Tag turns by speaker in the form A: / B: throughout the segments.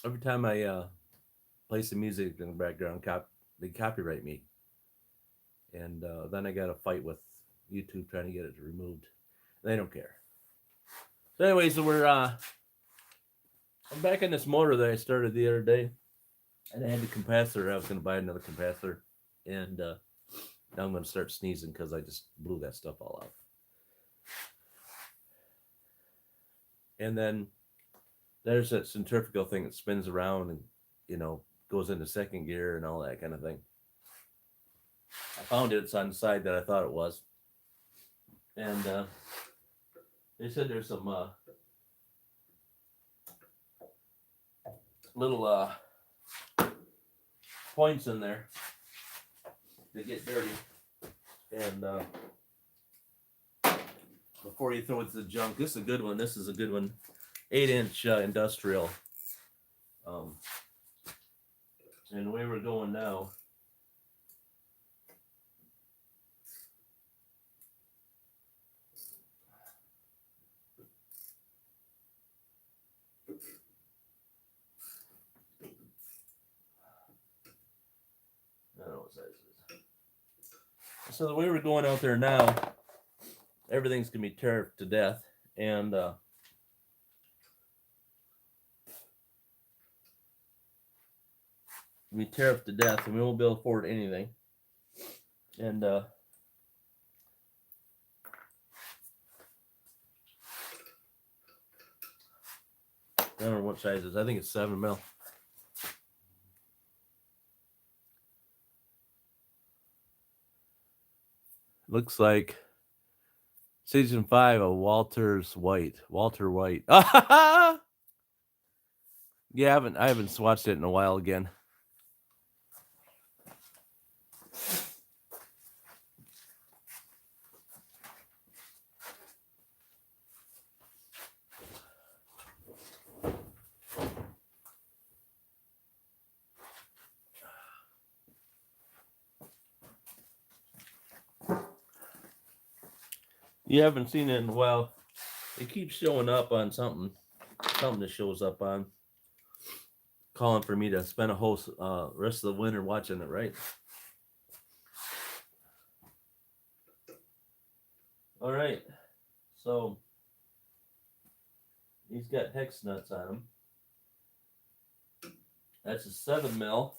A: every time I play some music in the background, they copyright me, and then I got to fight with YouTube trying to get it removed. They don't care. So, anyways, so I'm back on this motor that I started the other day, and I had the capacitor. I was going to buy another capacitor, and now I'm going to start sneezing because I just blew that stuff all out. And then there's that centrifugal thing that spins around and goes into second gear and all that kind of thing. I found it's on the side that I thought it was, and they said there's some little points in there that get dirty, and before you throw it to the junk, this is a good one. This is a good one, 8-inch industrial. And the way we're going now, I don't know what size it is. So the way we're going out there now, everything's gonna be tariffed to death, and we tariffed to death, and we won't be able to afford anything. And I don't know what size it is. I think it's 7 mil. Looks like season 5 of Walter White. Yeah, I haven't watched it in a while again. You haven't seen it in a while. It keeps showing up on something that shows up on, calling for me to spend a whole rest of the winter watching it, right? All right. So he's got hex nuts on him. That's a 7 mil.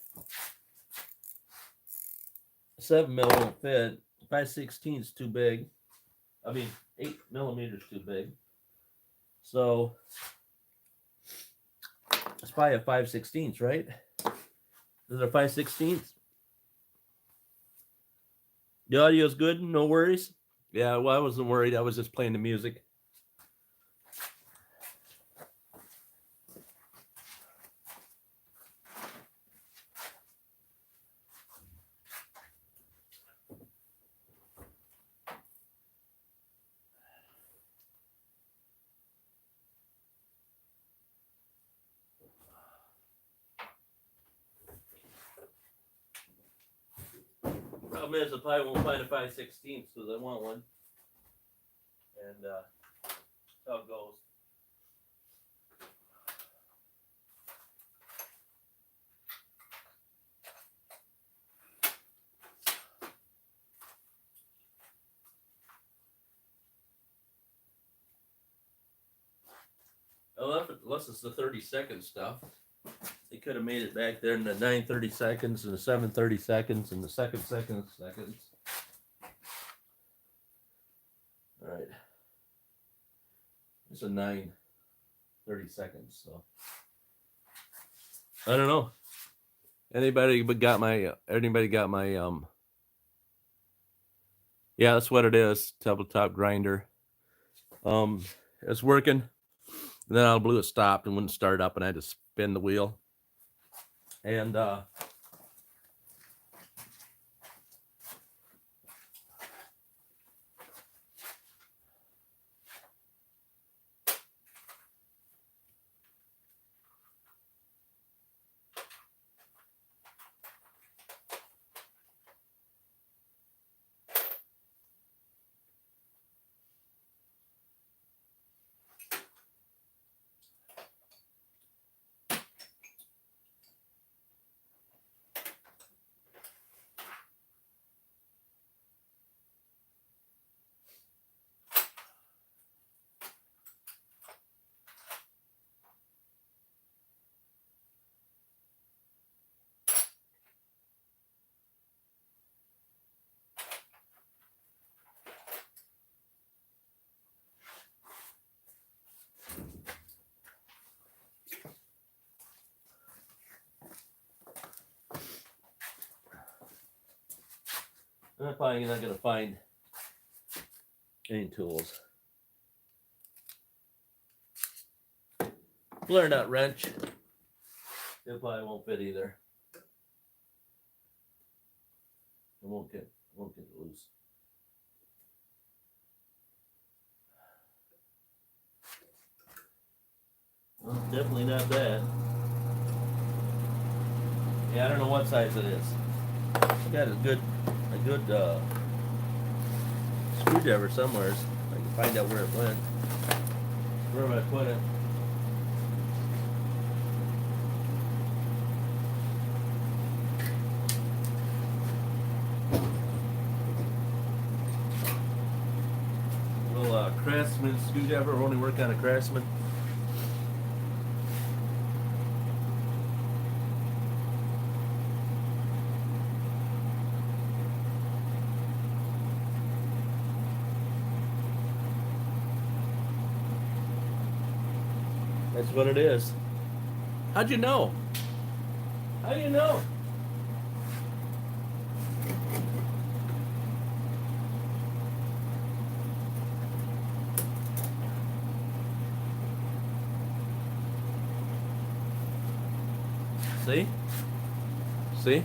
A: 7 mil won't fit. 5/16 is too big. I mean, 8 millimeters too big. So it's probably a 5/16, right? Is it a 5/16? The audio's good, no worries. Yeah, well, I wasn't worried. I was just playing the music. Problem is, I probably won't find a 5/16 because I want one. And that's how it goes. Unless it's the 30-second stuff. They could have made it back there in the 9 30 seconds and the 7 30 seconds and the second seconds. All right. It's a 9 30 seconds. So I don't know. Anybody got my yeah, that's what it is. Tabletop grinder. It's working. And then out of the blue it stopped and wouldn't start up, and I had to spin the wheel. And I'm probably not gonna find any tools. Learn that wrench. It probably won't fit either. It won't get loose. Well, it's definitely not bad. Yeah, I don't know what size it is. It's got a good screwdriver somewhere. I can find out where it went. Where did I put it? Little Craftsman screwdriver. Only work on a Craftsman. That's what it is. How'd you know? How do you know? See? See?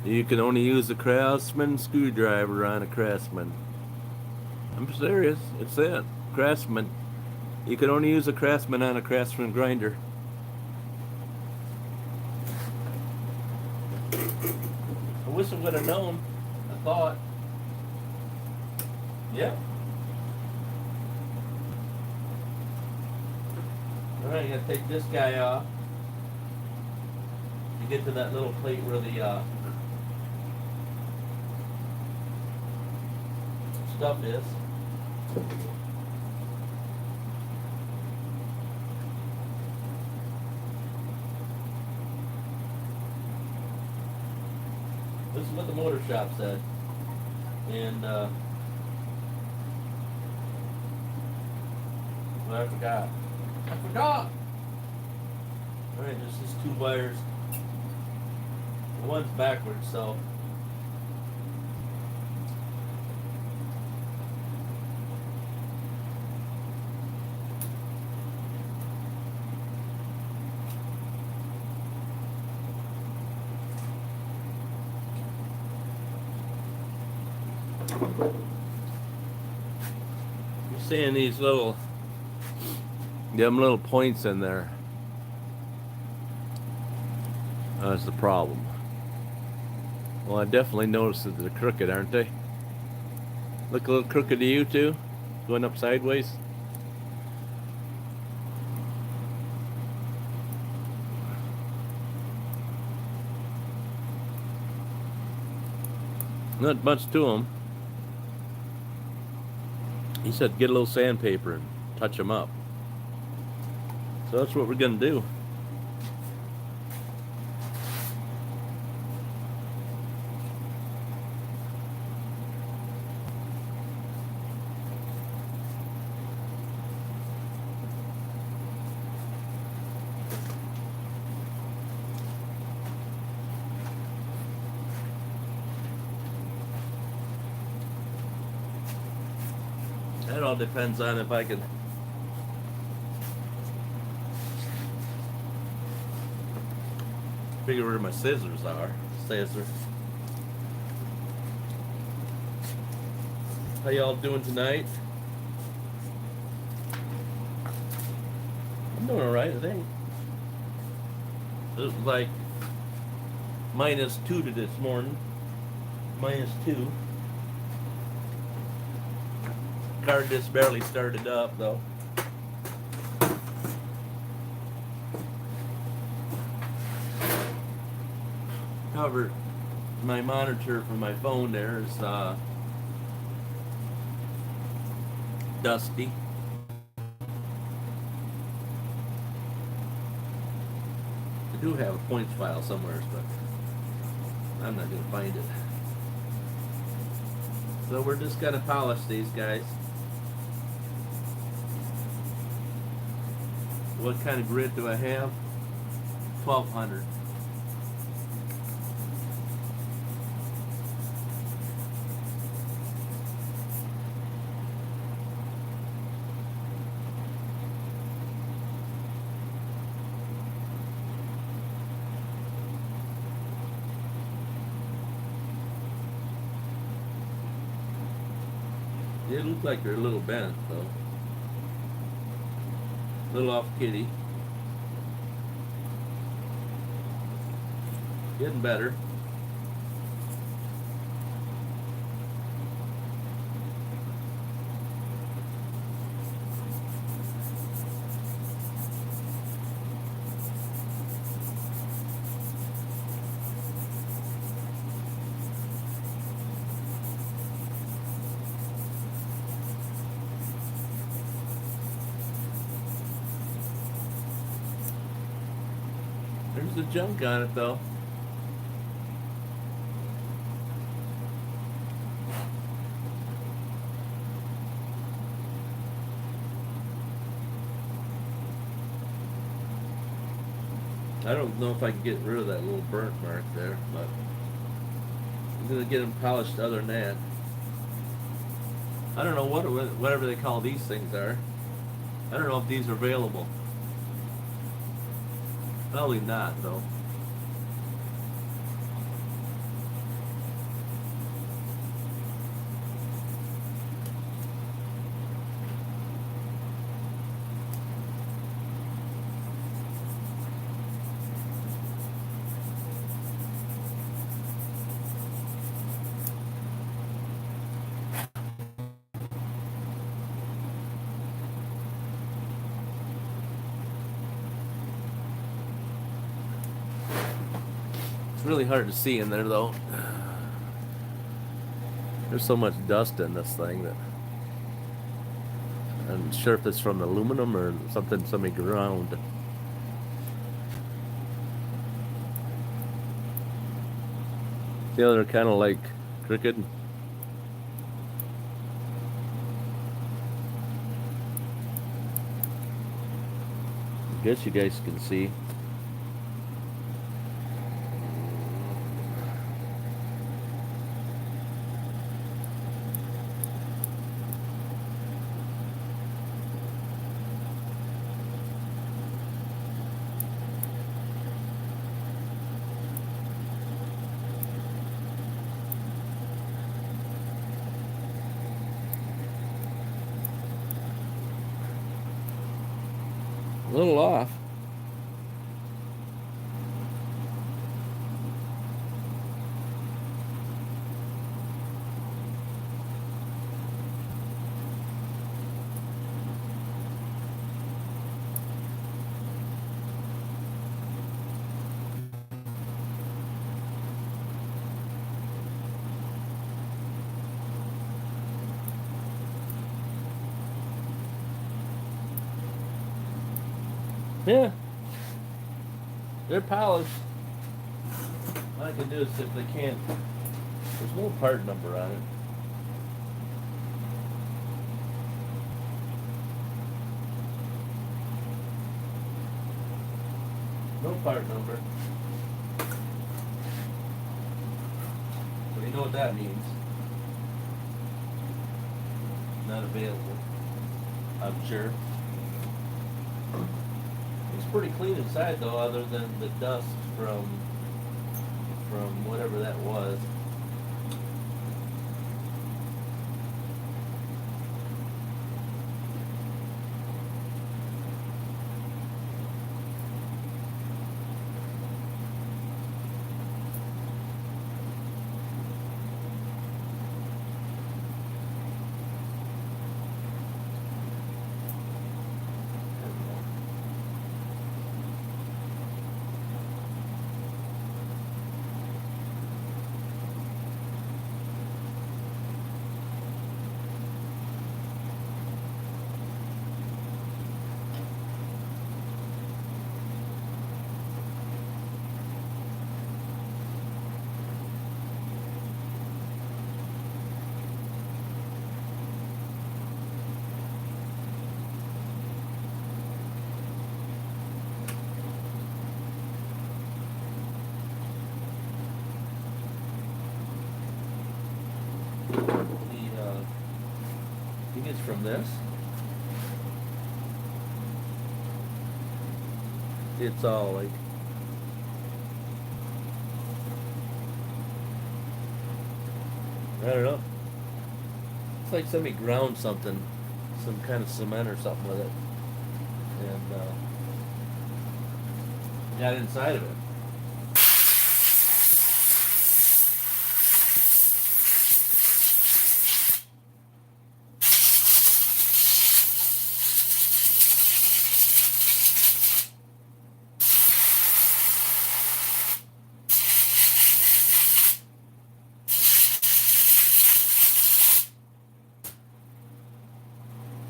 A: You can only use a Craftsman screwdriver on a Craftsman. I'm serious. It's it. Craftsman. You can only use a Craftsman on a Craftsman grinder. I wish I would have known. I thought. Yeah. Alright, you gotta take this guy off. You get to that little plate where the stuff is. This is what the motor shop said. And well, I forgot. Alright, there's just two wires. The one's backwards, so you're seeing these little points in there. That's the problem. Well, I definitely noticed that they're crooked, aren't they? Look a little crooked to you too? Going up sideways? Not much to them. He said get a little sandpaper and touch them up. So that's what we're gonna do. That all depends on if I can figure where my scissors are. How y'all doing tonight? I'm doing alright, I think. It was like -2 to this morning. -2. Car just barely started up though. However, my monitor for my phone there is dusty. I do have a points file somewhere, but I'm not gonna find it. So we're just gonna polish these guys. What kind of grit do I have? 1200. They look like they're a little bent though. A little off kitty. Getting better. There's the junk on it though. I don't know if I can get rid of that little burnt mark there, but I'm gonna get them polished other than that. I don't know whatever they call these things are. I don't know if these are available. Probably not though. It's really hard to see in there though. There's so much dust in this thing that I'm not sure if it's from the aluminum or something somebody ground. Yeah, they're kind of like crooked. I guess you guys can see. A little off. Yeah, they're polished. All I can do is if they can't. There's no part number on it. No part number. So you know what that means. Not available, I'm sure. It's pretty clean inside though, other than the dust from whatever that was. I think it's from this. It's all like I don't know. It's like somebody ground something, some kind of cement or something with it, and got inside of it.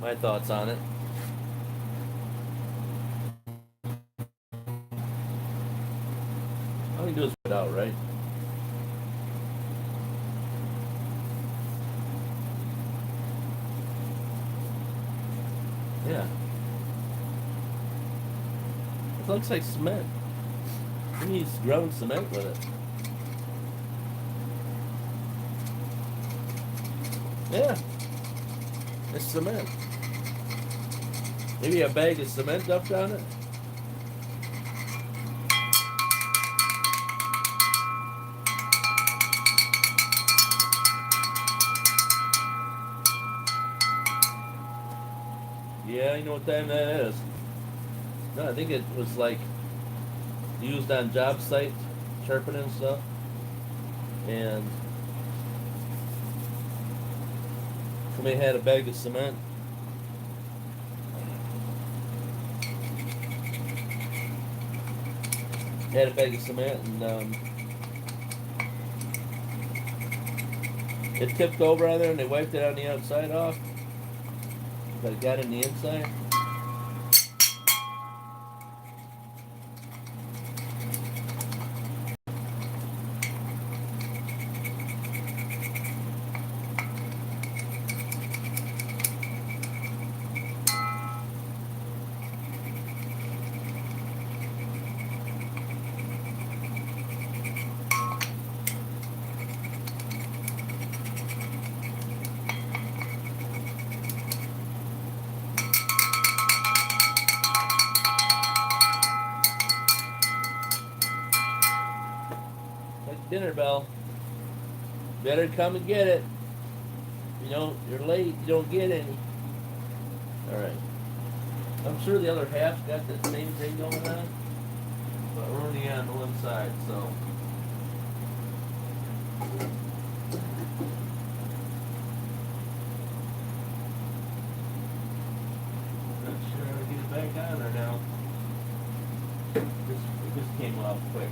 A: My thoughts on it. All you do is put it out, right? Yeah. It looks like cement. He needs ground cement with it. Yeah. It's cement. Maybe a bag of cement dumped on it? Yeah, you know what time that is. No, I think it was like used on job sites, sharpening and stuff. And somebody had a bag of cement. Had a bag of cement and it tipped over on there and they wiped it on the outside off. But it got in the inside. Dinner bell. Better come and get it. You're late, you don't get any. Alright. I'm sure the other half's got the same thing going on. But we're only on one side, so. Not sure how to get it back on there now. It just came off quick.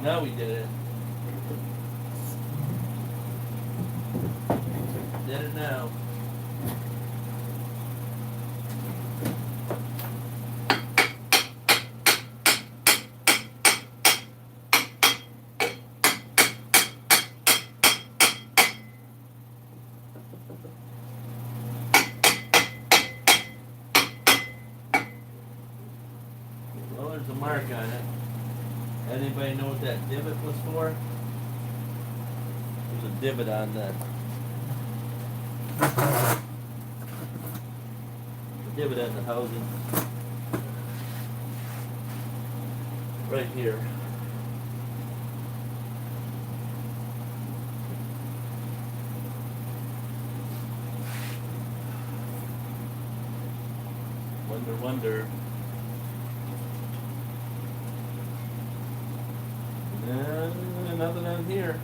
A: Now we did it. Did it now. Well, there's a mark on it. Anybody know what that divot was for? There's a divot on that. A divot on the housing. Right here. Wonder. Nothing on here.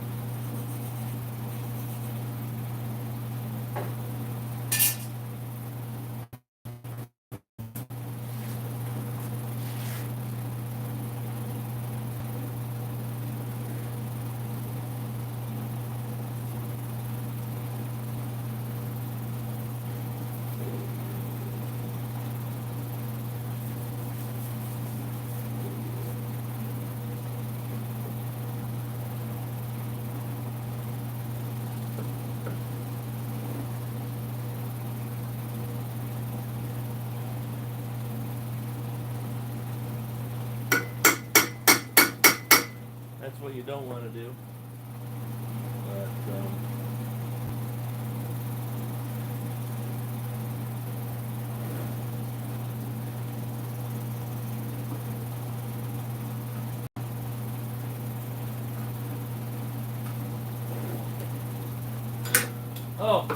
A: you don't want to do. But oh,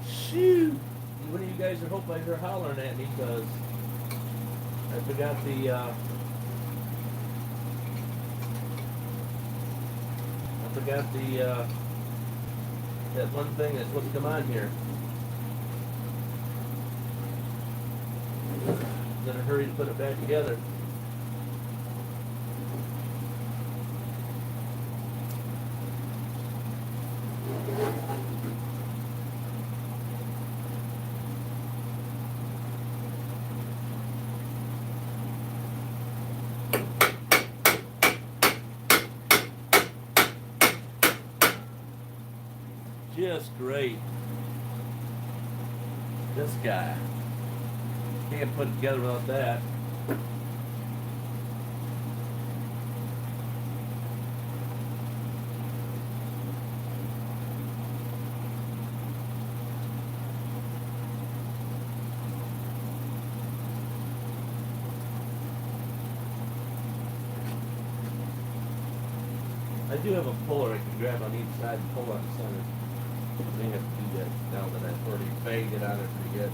A: shoot! One of you guys are hoping you're hollering at me because I forgot the that one thing that's supposed to come on here. I'm in a hurry to put it back together. Just great. This guy. Can't put it together without that. I do have a puller I can grab on each side and pull on the center. I may have to do that now that I've already banged it on it pretty good.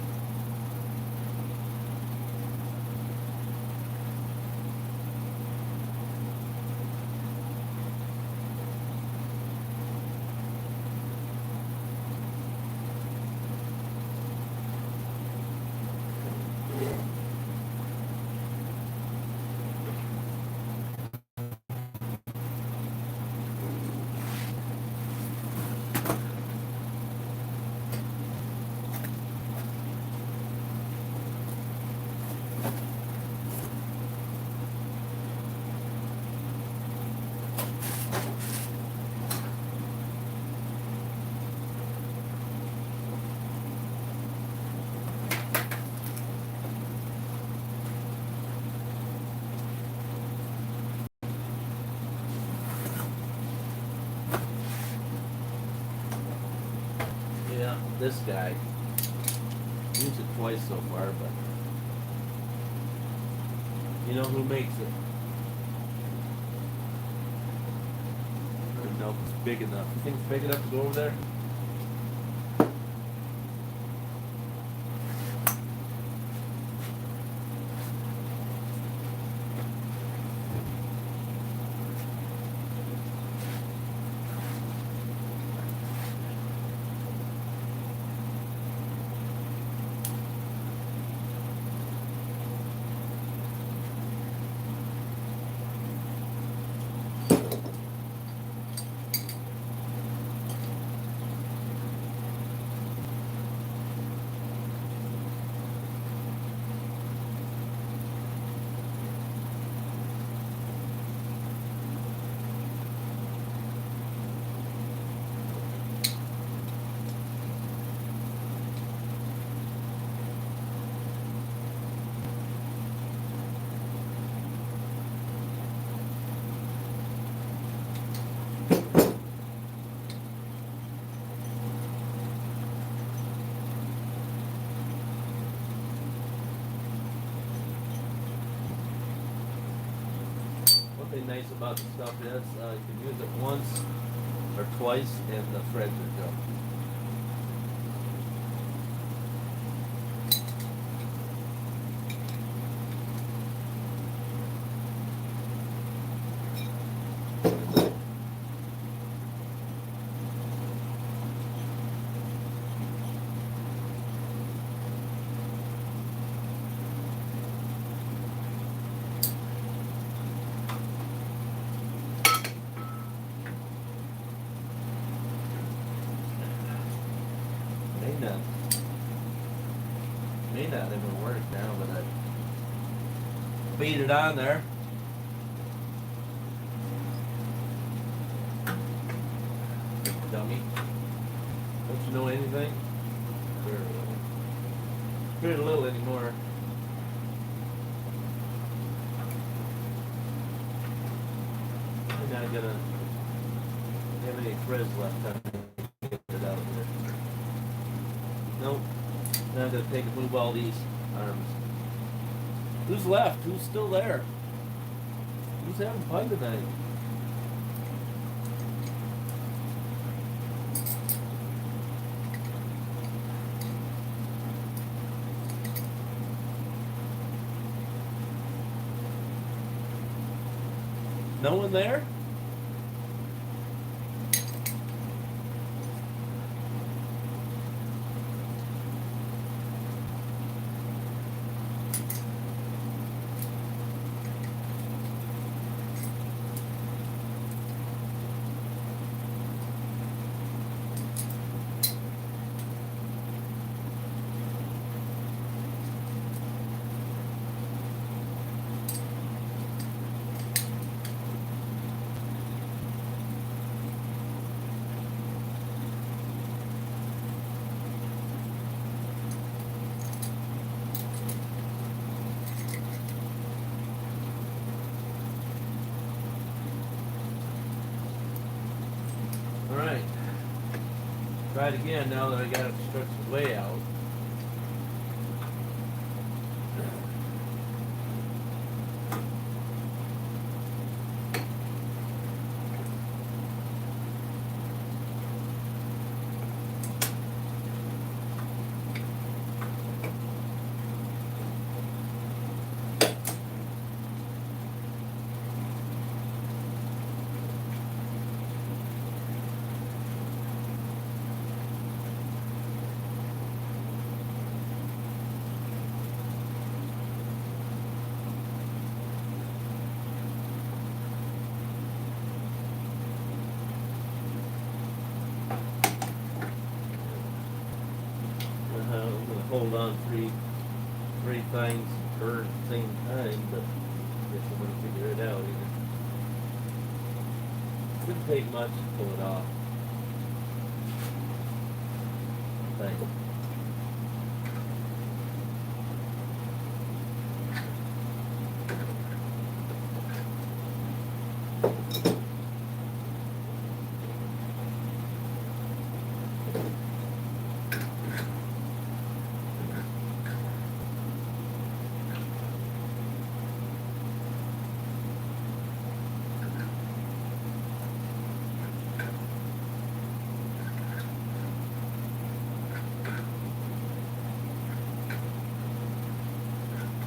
A: Yeah, this guy. Used it twice so far, but you know who makes it? I don't know if it's big enough. You think it's big enough to go over there? One thing nice about the stuff is you can use it once or twice and the threads are done. May not even work now, but I beat it on there. Dummy. Don't you know anything? Very little anymore. And not gonna have any threads left on get it out here. Nope. Now I'm gonna take and move all these arms. Who's left? Who's still there? Who's having fun tonight? No one there? Alright. Try it again now that I got it stretched way out. I'm gonna hold on three things for at the same time, but I guess I'm gonna figure it out either. Shouldn't take much to pull it off. Thanks.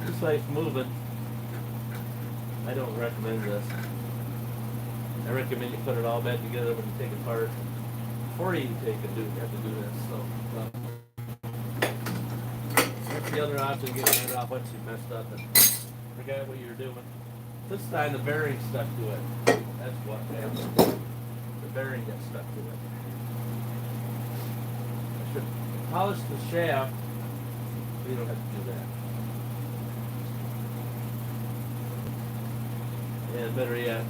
A: This site's moving. I don't recommend this. I recommend you put it all back together when you take it apart before you have to do this. So that's the other option, getting it off once you messed up and forgot what you were doing. This time the bearing stuck to it. That's what happened. The bearing got stuck to it. I should polish the shaft, but you don't have to do that. And better yet,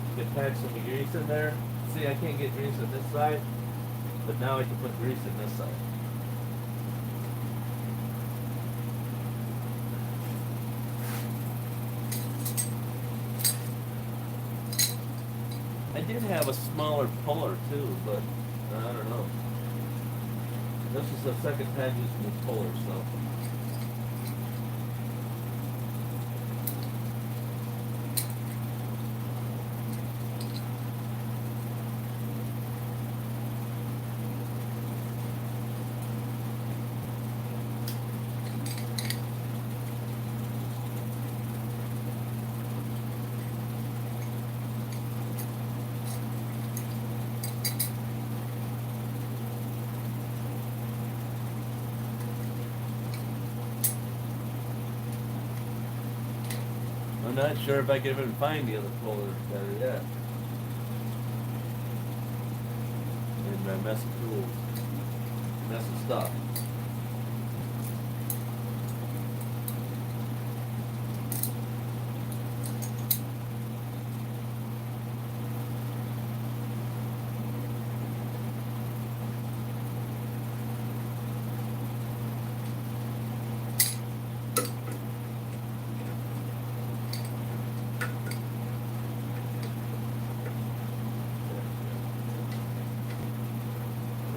A: you can pack some grease in there. See, I can't get grease on this side, but now I can put grease in this side. I did have a smaller puller too, but I don't know. This is the second time using this puller, so. I'm not sure if I can even find the other puller better yet. And my mess of tools. Mess of stuff.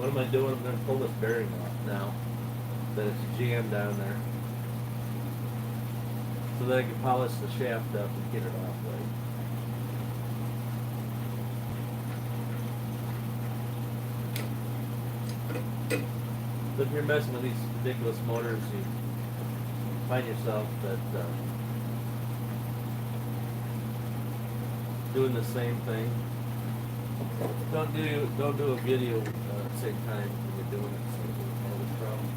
A: What am I doing? I'm going to pull this bearing off now that it's jammed down there, so that I can polish the shaft up and get it off right. So if you're messing with these ridiculous motors, you find yourself that doing the same thing. Don't do a video at the same time when you're doing it, so you don't have this problem.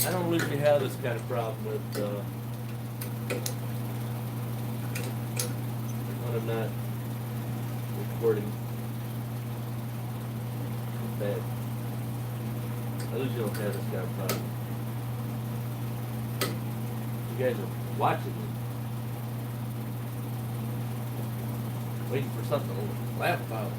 A: I don't usually have this kind of problem with when I'm not recording bad. I usually don't have this kind of problem. You guys are watching me, waiting for something to laugh about.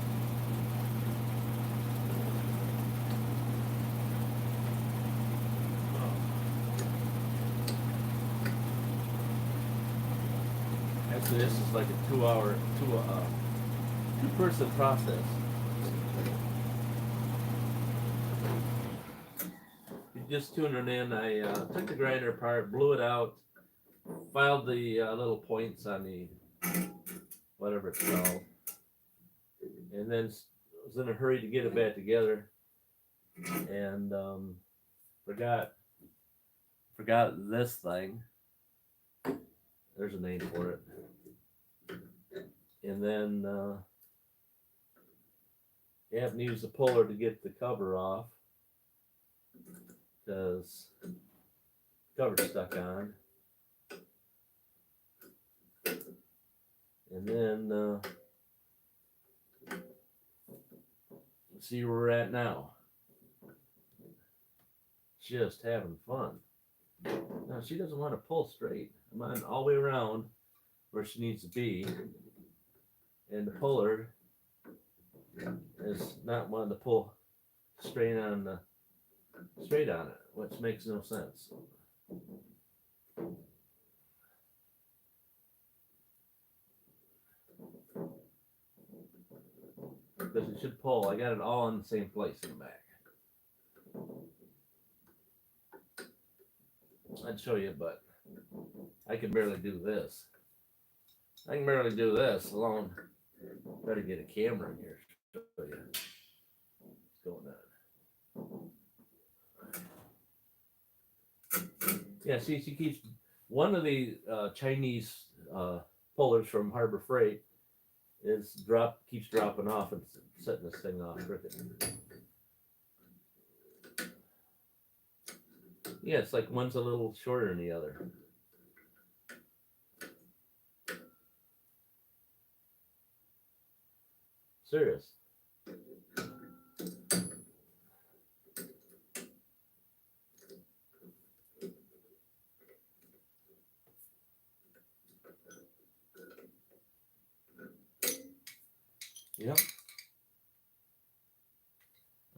A: Actually, this is like a two-person process. You just tuned it in. I took the grinder apart, blew it out, filed the little points on the whatever it's called, and then was in a hurry to get it back together, and forgot this thing. There's a name for it. And then you have to use the puller to get the cover off because the cover's stuck on. And then see where we're at now. Just having fun. Now she doesn't want to pull straight. I'm on all the way around where she needs to be, and the puller is not wanting to pull straight on it, which makes no sense. Because it should pull. I got it all in the same place in the back. I'd show you, but I can barely do this. I can barely do this alone. Better get a camera in here to show you what's going on. Yeah, see, she keeps one of the Chinese pullers from Harbor Freight keeps dropping off and setting this thing off crooked. Yeah, it's like one's a little shorter than the other. Serious. Yep.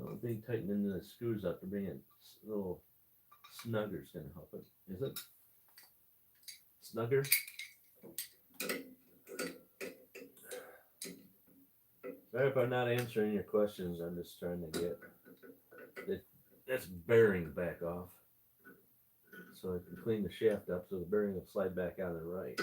A: I'll be tightening the screws up to bring it a little snugger. Is going to help it. Is it? Snugger? Sorry if I'm not answering your questions. I'm just trying to get this bearing back off so I can clean the shaft up so the bearing will slide back on the right.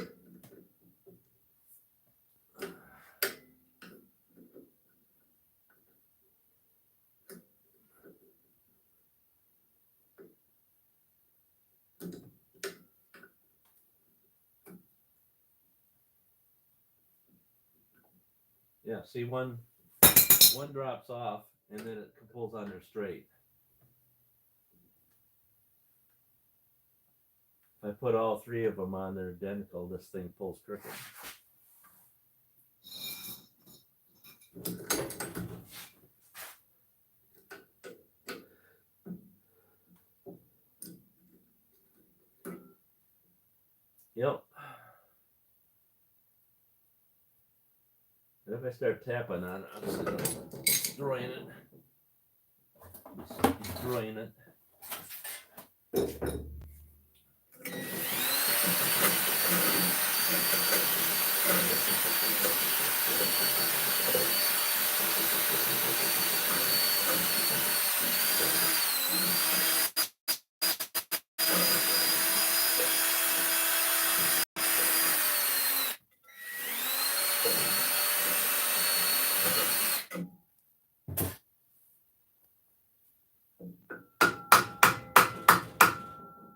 A: Yeah, see, one drops off, and then it pulls on there straight. If I put all three of them on there identical, this thing pulls crooked. Yep. And if I start tapping on it, I'm destroying it. Destroying it.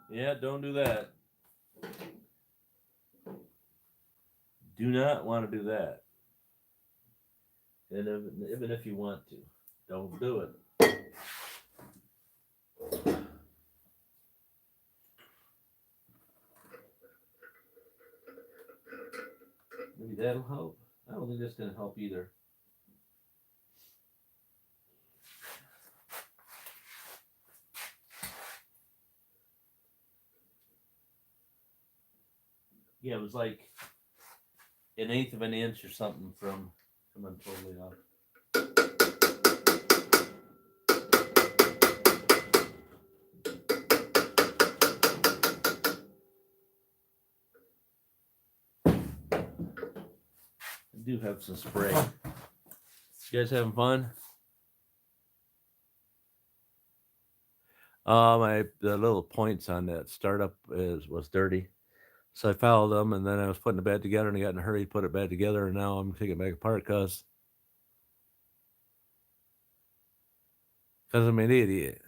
A: Yeah, don't do that. Do not want to do that. And even if you want to, don't do it. Maybe that'll help. I don't think that's going to help either. Yeah, it was like an eighth of an inch or something from coming totally off. I do have some spray. You guys having fun? The little points on that startup was dirty. So I fouled them, and then I was putting it back together, and I got in a hurry to put it back together, and now I'm taking it back apart because I'm an idiot.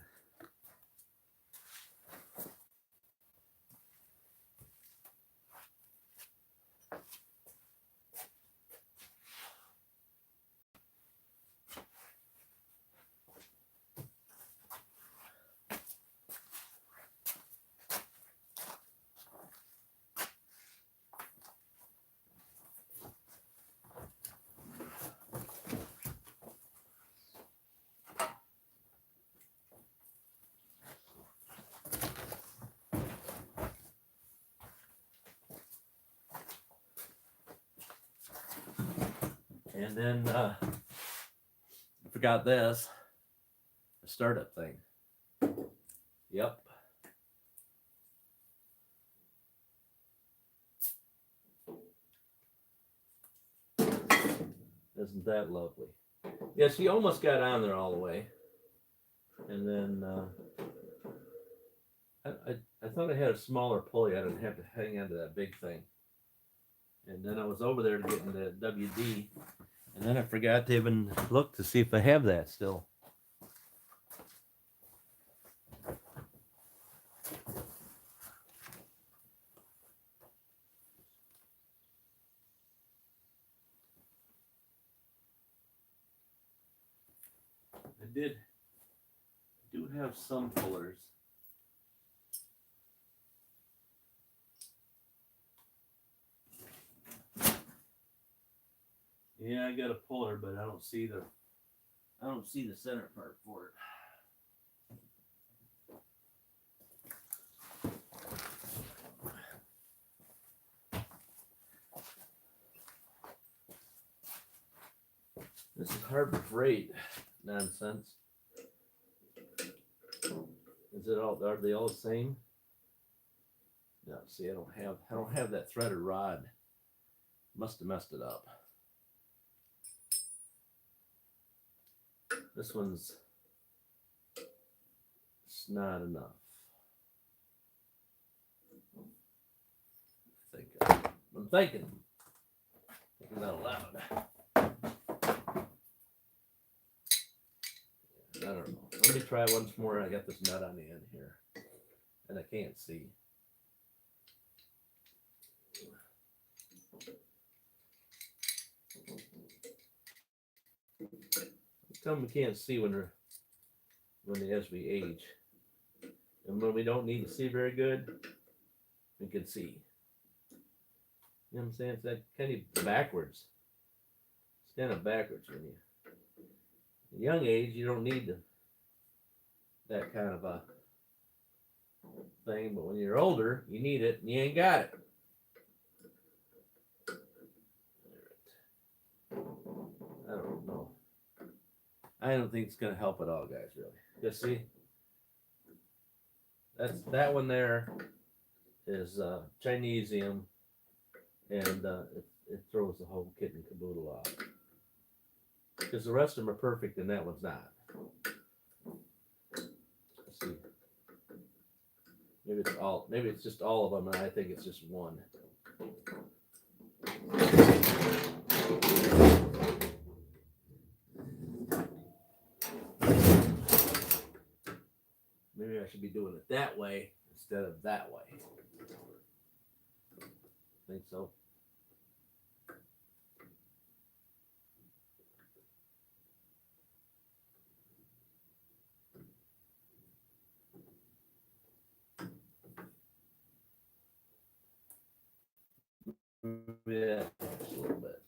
A: And then I forgot this, the startup thing. Yep. Isn't that lovely? Yeah, she almost got on there all the way. And then I thought I had a smaller pulley. I didn't have to hang onto that big thing. And then I was over there to get in the WD. And then I forgot to even look to see if I have that still. I do have some pullers. Yeah, I got a puller, but I don't see the center part for it. This is Harbor Freight nonsense. Are they all the same? No, see, I don't have that threaded rod. Must have messed it up. This one's it's not enough. I'm thinking out loud. I don't know. Let me try once more. I got this nut on the end here, and I can't see. Some we can't see when as we age, and when we don't need to see very good, we can see. You know what I'm saying? It's that kind of backwards. It's kind of backwards when you at a young age you don't need that kind of a thing, but when you're older, you need it and you ain't got it. I don't know. I don't think it's gonna help at all, guys. Really, just see. That one there is Chinesium, and it throws the whole kit and caboodle off. Because the rest of them are perfect, and that one's not. Let's see. Maybe it's just all of them, and I think it's just one. Maybe I should be doing it that way instead of that way. Think so. Yeah, just a little bit.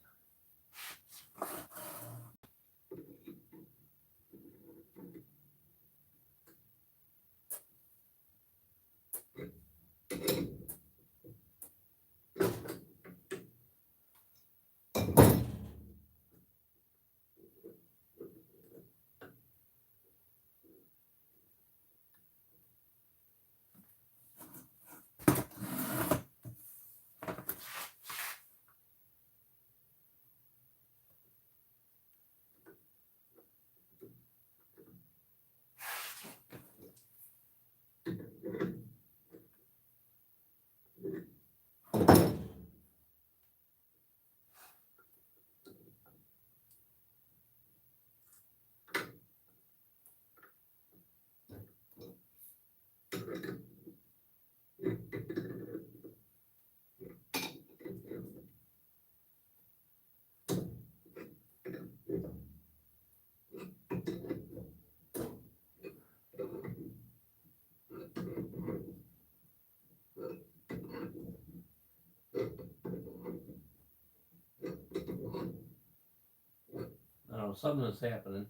A: Oh, something is happening.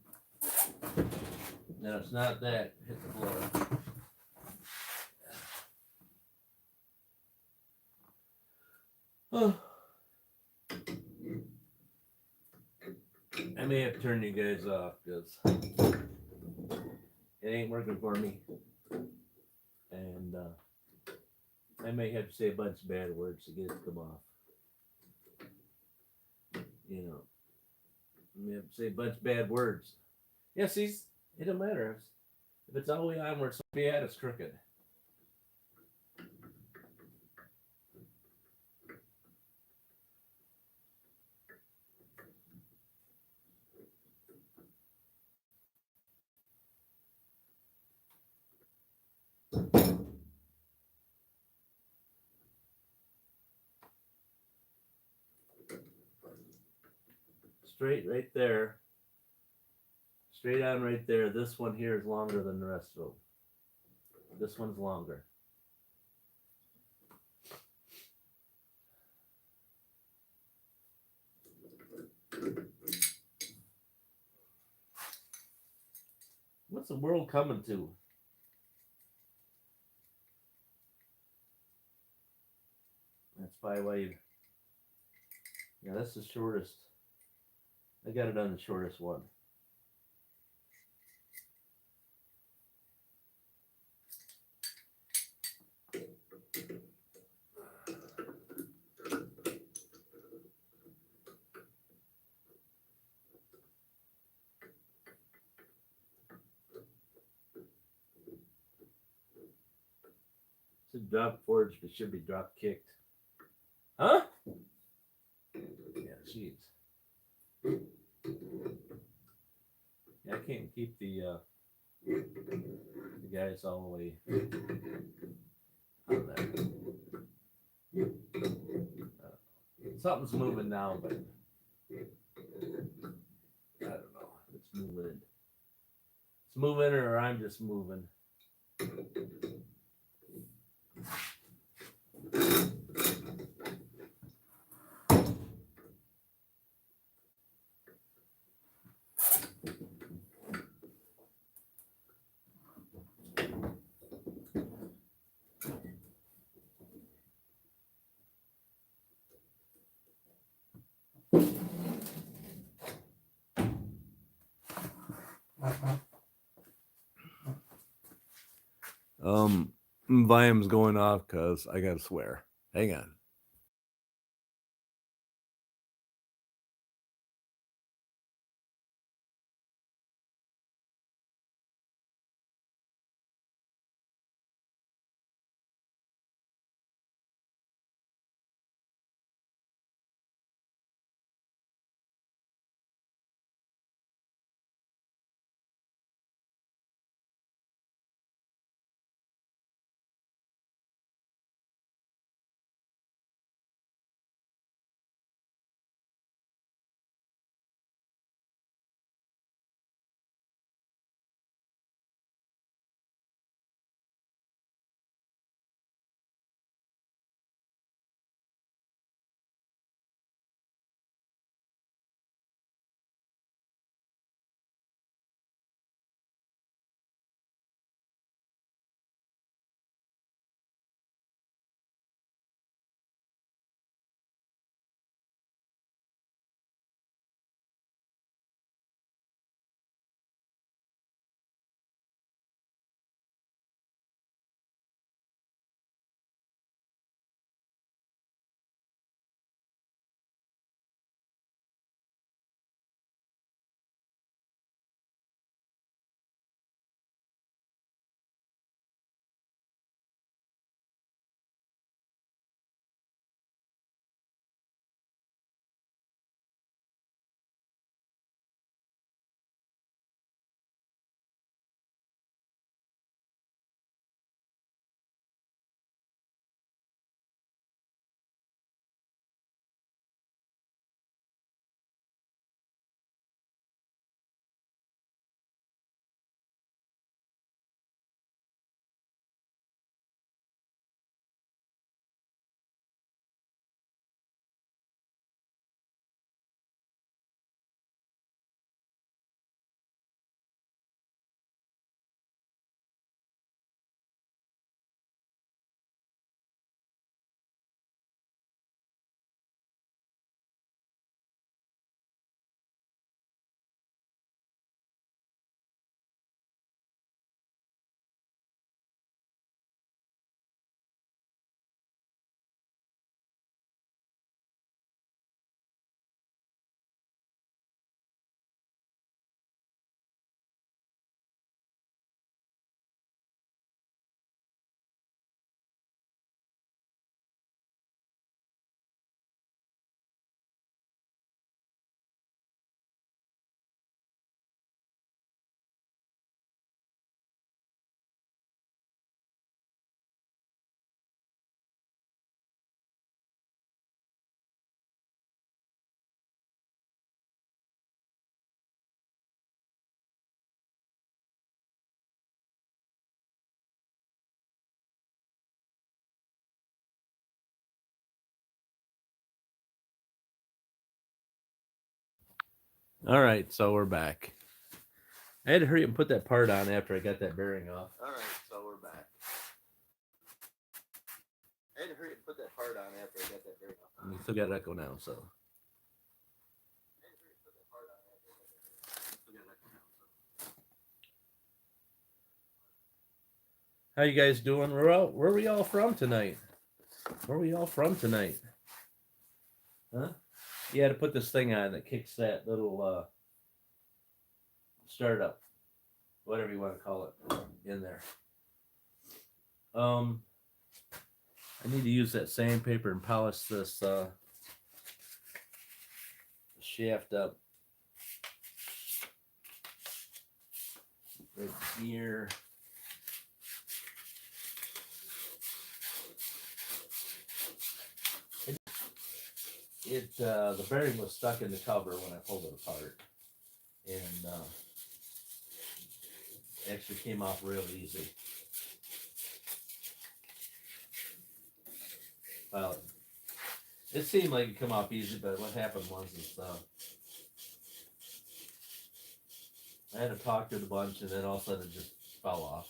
A: No, it's not that. Hit the floor. Oh. I may have to turn you guys off because it ain't working for me. And I may have to say a bunch of bad words to get it to come off. You know, I may have to say a bunch of bad words. Yeah, see, it don't matter. If it's all the way on where it's supposed to be at, it's crooked. Straight right there. Straight on right there. This one here is longer than the rest of them. This one's longer. What's the world coming to? That's probably why you. Yeah, that's the shortest. I got it on the shortest one. It's a drop forged, but should be drop kicked. Huh? Yeah, jeez. Yeah, I can't keep the guys all the way on there. Something's moving now, but I don't know if it's moving. It's moving, or I'm just moving. Volume's going off because I gotta swear. Hang on. All right, so we're back. I had to hurry up and put that part on after I got that bearing off. All right, so we're back. I had to hurry up and put that part on after I got that bearing off. We still got echo now, so. How you guys doing? Where are we all from tonight? Where are we all from tonight? Huh? You had to put this thing on that kicks that little startup, whatever you want to call it, in there. I need to use that sandpaper and polish this shaft up right here. The bearing was stuck in the cover when I pulled it apart, and actually came off real easy. Well, it seemed like it come off easy, but what happened was I had to talk to it a bunch, and then all of a sudden it just fell off.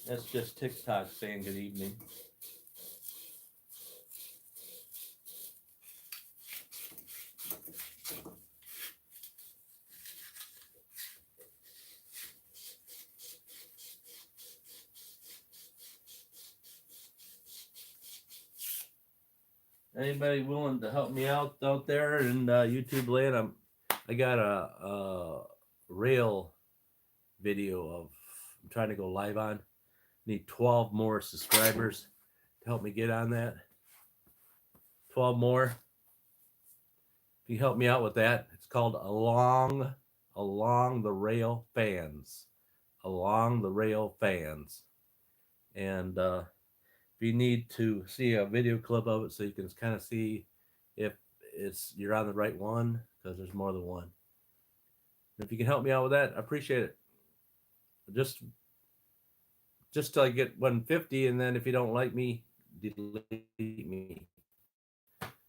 A: That's just TikTok saying good evening. Anybody willing to help me out there in YouTube land? I got a rail video of I'm trying to go live on. Need 12 more subscribers to help me get on that. 12 more. If you help me out with that, it's called Along the Rail Fans. Along the Rail Fans. And if you need to see a video clip of it so you can kind of see if you're on the right one, because there's more than one. If you can help me out with that, I appreciate it. Just till I get 150, and then if you don't like me, delete me.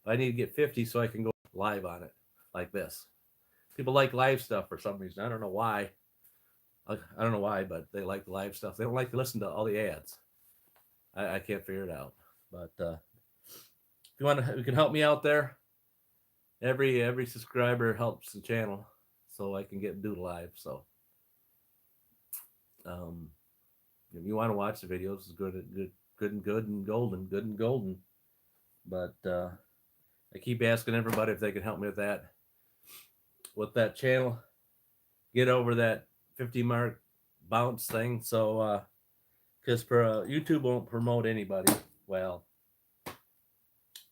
A: I need to get 50 so I can go live on it like this. People like live stuff for some reason. I don't know why. I don't know why, but they like live stuff. They don't like to listen to all the ads. I can't figure it out. But if you want to, you can help me out there. Every subscriber helps the channel, so I can do live. So, if you want to watch the videos, it's good and golden. But I keep asking everybody if they can help me with that channel, get over that 50 mark bounce thing. So, because YouTube won't promote anybody. Well,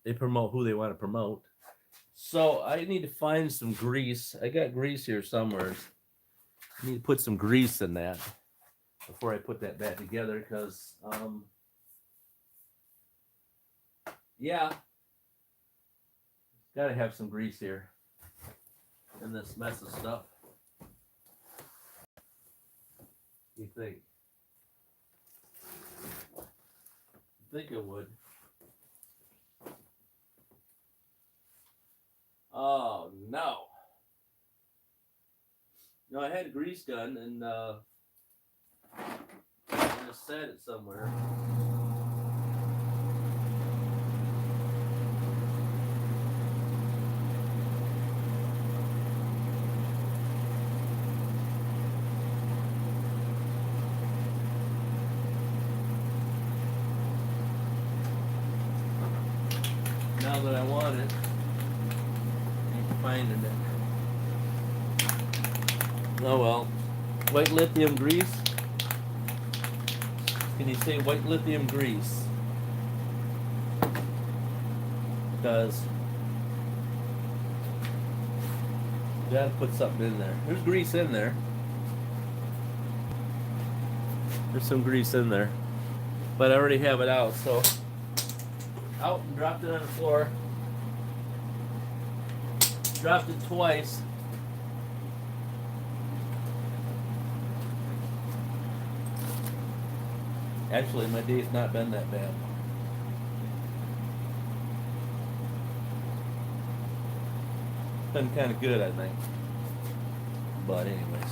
A: they promote who they want to promote. So I need to find some grease. I got grease here somewhere. I need to put some grease in that before I put that back together, because yeah, gotta have some grease here in this mess of stuff. You think it would? Oh no! No, I had a grease gun, and I just set it somewhere. Now that I want it, I'm finding it. Oh well. White lithium grease. Can you say white lithium grease? Because you gotta put something in there. There's grease in there. There's some grease in there. But I already have it out, so out and dropped it on the floor. Dropped it twice. Actually, my day's not been that bad. Been kind of good, I think. But anyways.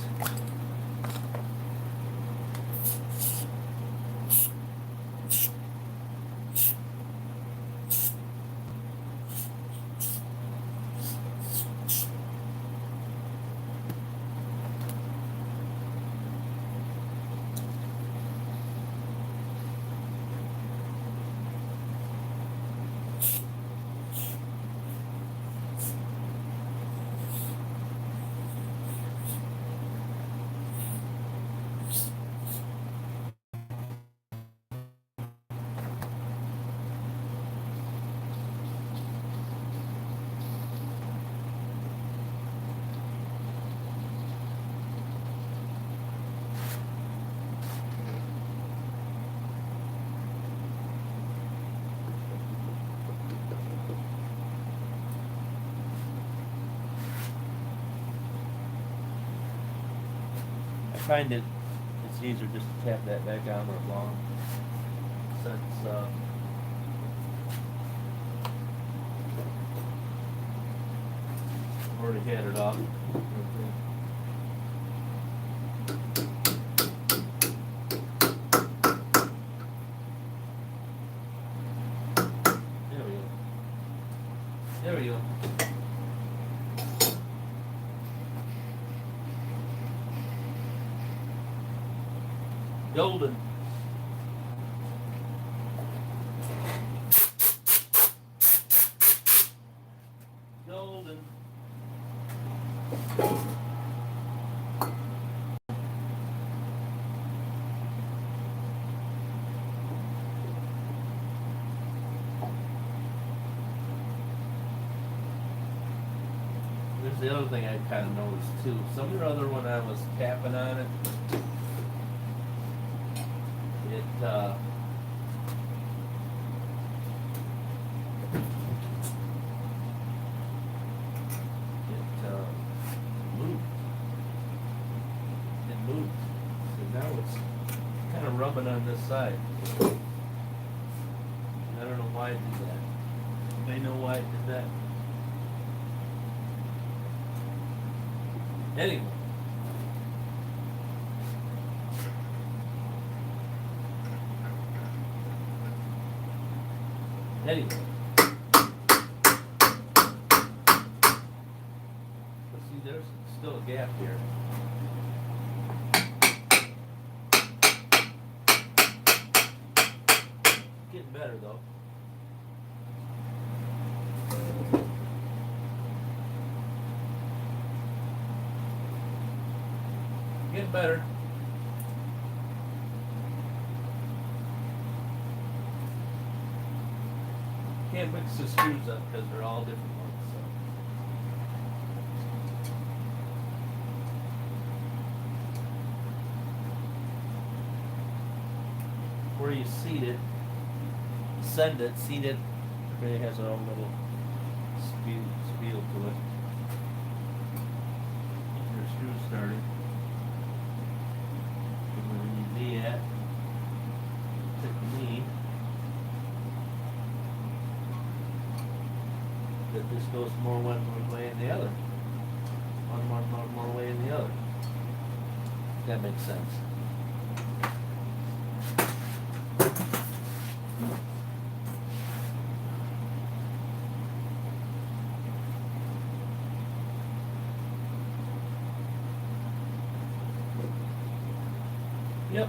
A: find it's easier just to tap that back on where it belongs. Since I've already had it off. There we go. Golden. Golden. There's the other thing I kind of noticed too. Some or other when I was tapping on it, it moved. It moved. So now it's kind of rubbing on this side. I don't know why it did that. They know why it did that. Anyway. Anyway. Let's see, there's still a gap here. Getting better though. Getting better. Can't mix the screws up because they're all different ones. So. Where you seat it, seat it. Everybody has their own little spiel to it. Get your screws started. At me that this goes more one way than the other. One more way than the other. That makes sense. Yep.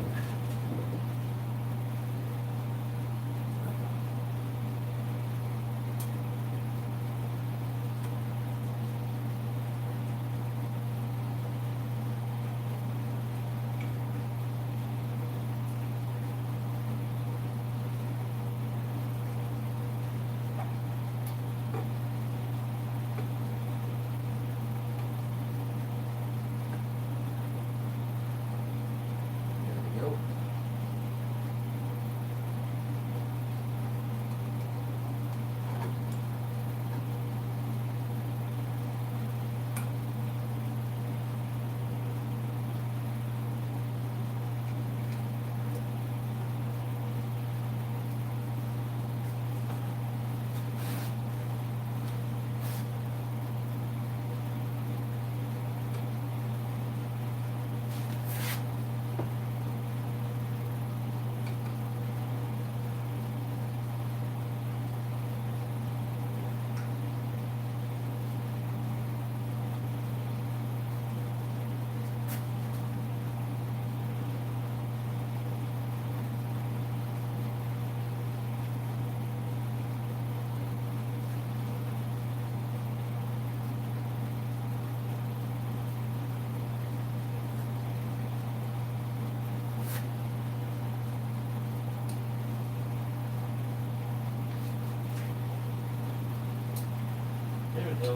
A: There we go.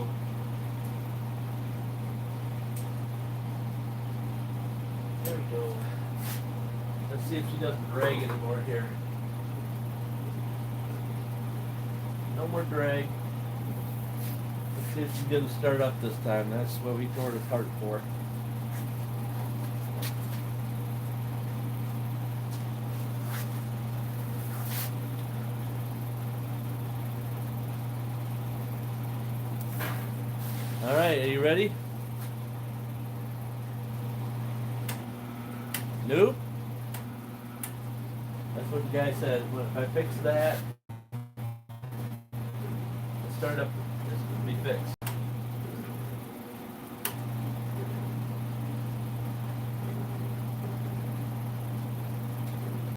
A: There we go. Let's see if she doesn't drag anymore here. No more drag. Let's see if she didn't start up this time. That's what we tore it apart for. right, are you ready? Nope. That's what the guy said. Well, if I fix that, start up, this will be fixed.